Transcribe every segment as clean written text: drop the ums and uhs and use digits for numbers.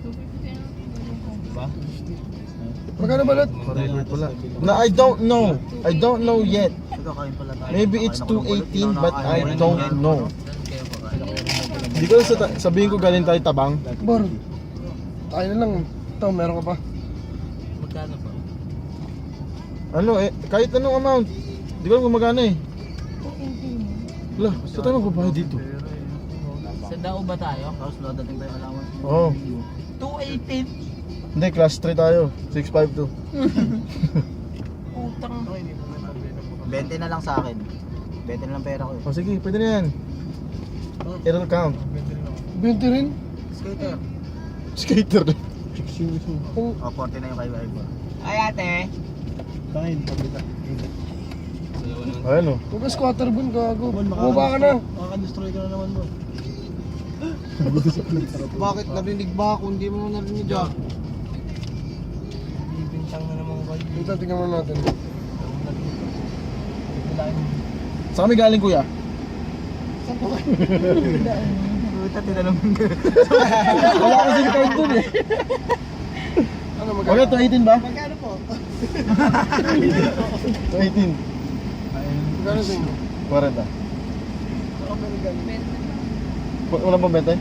Diba? Magkano balot? Record pala. No, I don't know. I don't know yet. Maybe it's 218 but I don't know. Hindi ko sabihin ko galing tayo Tabang. Bor. Tayo na lang. Ito, meron ka pa. Magkano pa? Ano eh, kahit anong amount. Hindi ko alam kung magkano eh. Wala, sa tayo magbabayad dito. Sa Dao ba tayo? Oo. 218? Hindi, class 3 tayo. 652. Utang. 20 na lang sa akin. 20 na lang pera ko eh. O sige, pwede na yan. It'll count. 20 rin? Skater. Skater na. Kung O, 40 na yung kay Viber. Ay ate. kain, pabita. Ayan o. Huwag ka squatter bun, gago. Bumaba ka na. Makaka-destroy ka na naman mo. Bakit narinig ba ako? Hindi mo narinig ah. Bibintang na naman ko. Dito, tingnan mo natin. Saan kami galing kuya? Puta, tinanong mo. Wala kasi card dun eh. Ano, Okay, magkano? 218 ba? Magkano po? 218. Magkano sa inyo? 40. Wala pang benta eh?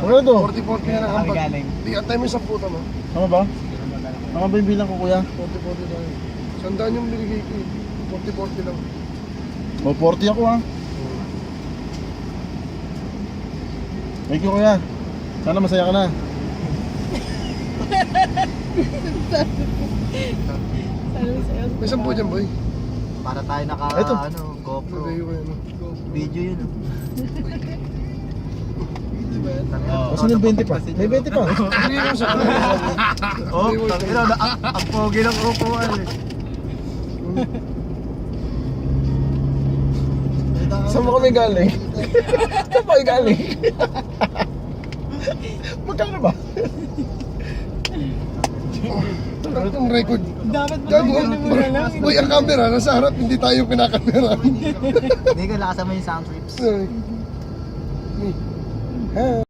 Wala to? 40-40 na lang Kami ambag. galing. Di, antay mo sa puta mo. Tama ba? Tama ba yung bilang ko kuya? 40-40 tayo. Sandaan yung binigay ko eh. 40-40 lang. O 40 ako ha. Thank you kuya. Sana masaya ka na. May 10 dyan, boy. Para tayo naka, Ito. ano, GoPro. Lagay ko yan. Video yun. Kasi yung 20 pa. May 20 pa. Hindi mo sa Oh, tangina na, ang pogi ng upuan eh. Saan mo kami galing? Saan mo kami galing? Magkano ba? Ang record. Dapat Gago, boy, ang camera nasa harap, hindi tayo pinakamera. Hindi ko nakasama yung sound trips. Ha?